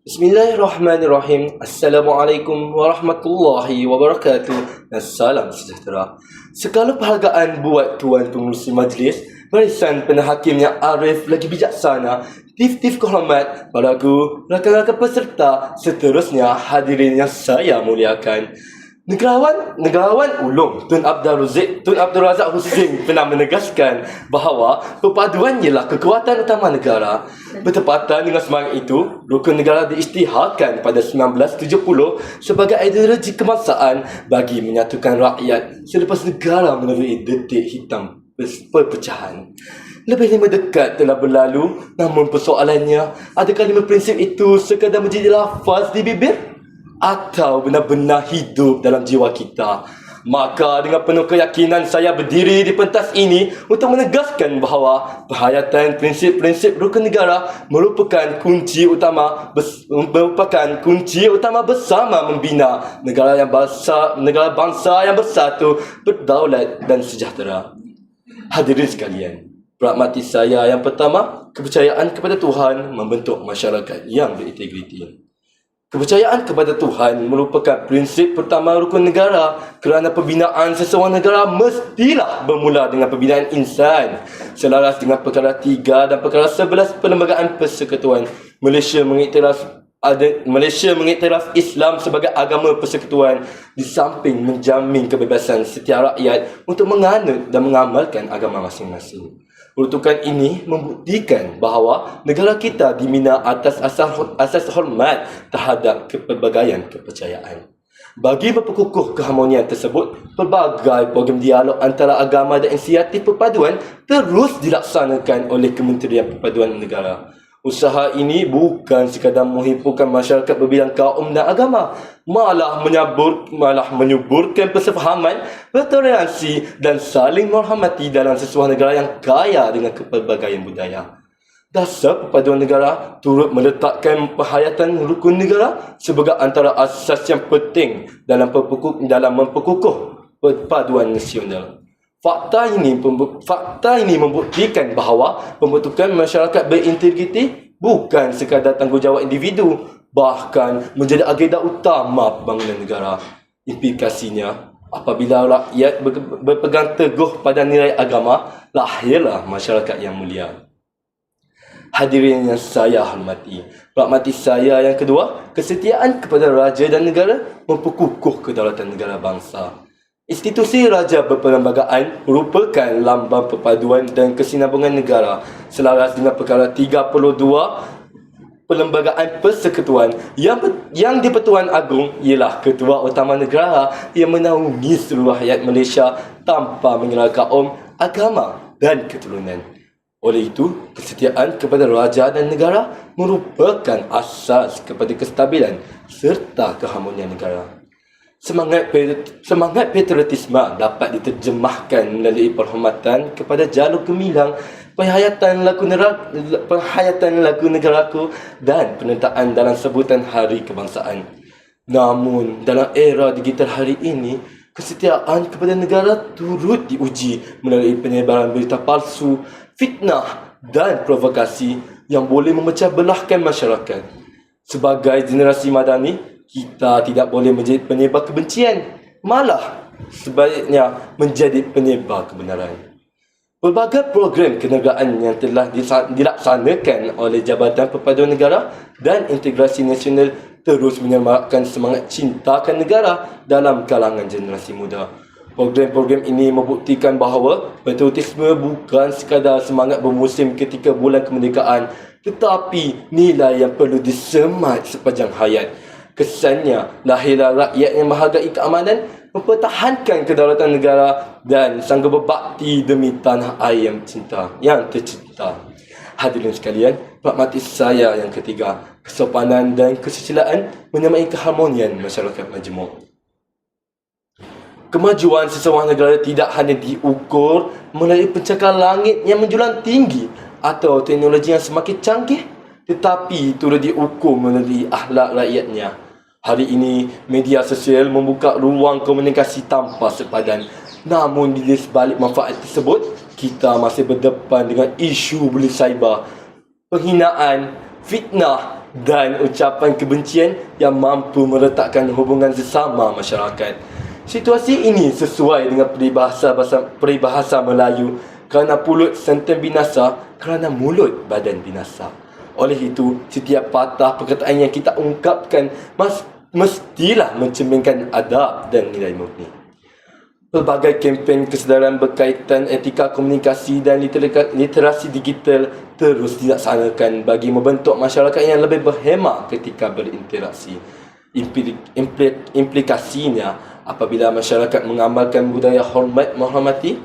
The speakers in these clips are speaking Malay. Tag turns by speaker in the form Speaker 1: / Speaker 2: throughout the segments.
Speaker 1: Bismillahirrahmanirrahim. Assalamualaikum warahmatullahi wabarakatuh. Dan salam sejahtera. Segala penghargaan buat Tuan Pengerusi Majlis, barisan penahakim yang arif lagi bijaksana, tif-tif kehormat, paragu, rakan-rakan peserta, seterusnya hadirin yang saya muliakan. Negarawan ulung Tun Abdul Razak Husin pernah menegaskan bahawa perpaduan ialah kekuatan utama negara. Bertepatan dengan semangat itu, rukun negara diisytiharkan pada 1970 sebagai ideologi kebangsaan bagi menyatukan rakyat selepas negara melalui detik hitam perpecahan. Lebih 5 dekad telah berlalu, namun persoalannya, adakah 5 prinsip itu sekadar menjadi lafaz di bibir atau benar-benar hidup dalam jiwa kita? Maka dengan penuh keyakinan saya berdiri di pentas ini untuk menegaskan bahawa penghayatan prinsip-prinsip rukun negara merupakan kunci utama bersama membina negara bangsa yang bersatu, berdaulat dan sejahtera. Hadirin sekalian, pragmatis saya yang pertama, kepercayaan kepada Tuhan membentuk masyarakat yang berintegriti. Kepercayaan kepada Tuhan merupakan prinsip pertama rukun negara, kerana pembinaan seseorang negara mestilah bermula dengan pembinaan insan. Selaras dengan perkara 3 dan perkara 11 Perlembagaan Persekutuan, Malaysia mengiktiraf Islam sebagai agama persekutuan, di samping menjamin kebebasan setiap rakyat untuk menganut dan mengamalkan agama masing-masing. Peruntukan ini membuktikan bahawa negara kita dibina atas asas hormat terhadap kepelbagaian kepercayaan. Bagi memperkukuh keharmonian tersebut, pelbagai program dialog antara agama dan inisiatif perpaduan terus dilaksanakan oleh Kementerian Perpaduan Negara. Usaha ini bukan sekadar menghimpurkan masyarakat berbidang kaum dan agama, malah menyuburkan persefahaman, bertoleransi dan saling menghormati dalam sesuatu negara yang kaya dengan kepelbagaian budaya. Dasar Perpaduan Negara turut meletakkan penghayatan rukun negara sebagai antara asas yang penting dalam memperkukuh perpaduan nasional. Fakta ini membuktikan bahawa pembentukan masyarakat berintegriti bukan sekadar tanggungjawab individu, bahkan menjadi agenda utama pembangunan negara. Implikasinya, apabila rakyat berpegang teguh pada nilai agama, lahirlah masyarakat yang mulia. Hadirin yang saya hormati, pragmatis saya yang kedua, kesetiaan kepada raja dan negara memperkukuh kedaulatan negara bangsa. Institusi Raja Berperlembagaan merupakan lambang perpaduan dan kesinambungan negara. Selaras dengan perkara 32 Perlembagaan Persekutuan, yang di-Pertuan Agong ialah ketua utama negara yang menaungi seluruh rakyat Malaysia tanpa mengira kaum, agama dan keturunan. Oleh itu, kesetiaan kepada raja dan negara merupakan asas kepada kestabilan serta keharmonian negara. Semangat patriotisme dapat diterjemahkan melalui penghormatan kepada jalur gemilang, penghayatan lagu negaraku dan penyertaan dalam sebutan Hari Kebangsaan. Namun, dalam era digital hari ini, kesetiaan kepada negara turut diuji melalui penyebaran berita palsu, fitnah dan provokasi yang boleh memecah belahkan masyarakat. Sebagai generasi madani, kita tidak boleh menjadi penyebar kebencian, malah sebaliknya menjadi penyebar kebenaran. Pelbagai program kenegaraan yang telah dilaksanakan oleh Jabatan Perpaduan Negara dan Integrasi Nasional terus menyemarakkan semangat cintakan negara dalam kalangan generasi muda. Program-program ini membuktikan bahawa patriotisme bukan sekadar semangat bermusim ketika bulan kemerdekaan, tetapi nilai yang perlu disemat sepanjang hayat. Kesannya, lahirlah rakyat yang menghargai keamanan, mempertahankan kedaulatan negara dan sanggup berbakti demi tanah air yang tercinta. Hadirin sekalian, pragmatis saya yang ketiga, kesopanan dan kesusilaan menyamai keharmonian masyarakat majmuk. Kemajuan sesebuah negara tidak hanya diukur melalui pencakar langit yang menjulang tinggi atau teknologi yang semakin canggih, tetapi turut diukur melalui akhlak rakyatnya. Hari ini, media sosial membuka ruang komunikasi tanpa sepadan. Namun, di sebalik manfaat tersebut, kita masih berdepan dengan isu bully cyber, penghinaan, fitnah dan ucapan kebencian yang mampu meretakkan hubungan sesama masyarakat. Situasi ini sesuai dengan peribahasa Melayu, kerana pulut santan binasa, kerana mulut badan binasa. Oleh itu, setiap patah perkataan yang kita ungkapkan mestilah mencerminkan adab dan nilai murni. Pelbagai kempen kesedaran berkaitan etika komunikasi dan literasi digital terus dilaksanakan bagi membentuk masyarakat yang lebih berhemah ketika berinteraksi. Implikasinya, apabila masyarakat mengamalkan budaya hormat menghormati,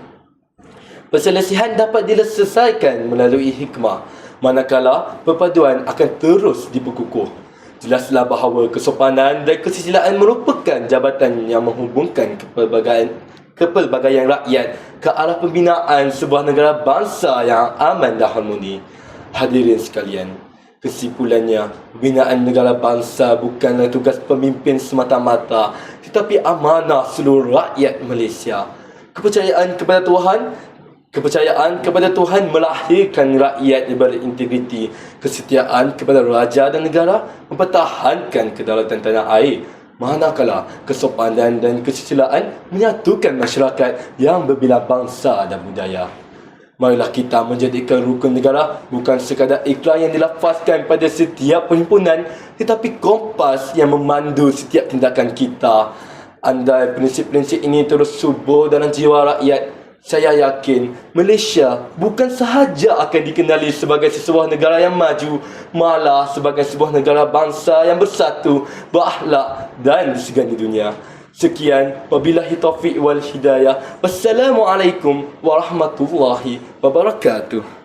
Speaker 1: perselisihan dapat diselesaikan melalui hikmah, manakala perpaduan akan terus diperkukuh. Jelaslah bahawa kesopanan dan kesusilaan merupakan jabatan yang menghubungkan kepelbagaian rakyat ke arah pembinaan sebuah negara bangsa yang aman dan harmoni. Hadirin sekalian, kesimpulannya, pembinaan negara bangsa bukanlah tugas pemimpin semata-mata, tetapi amanah seluruh rakyat Malaysia. Kepercayaan kepada Tuhan melahirkan rakyat yang berintegriti. Kesetiaan kepada raja dan negara mempertahankan kedaulatan tanah air. Manakala kesopanan dan kesusilaan menyatukan masyarakat yang berbilang bangsa dan budaya. Marilah kita menjadikan rukun negara bukan sekadar iklan yang dilafazkan pada setiap perhimpunan, tetapi kompas yang memandu setiap tindakan kita. Andai prinsip-prinsip ini terus subur dalam jiwa rakyat, saya yakin Malaysia bukan sahaja akan dikenali sebagai sebuah negara yang maju, malah sebagai sebuah negara bangsa yang bersatu, berakhlak dan disegani dunia. Sekian, wabillahi taufiq wal hidayah. Wassalamualaikum warahmatullahi wabarakatuh.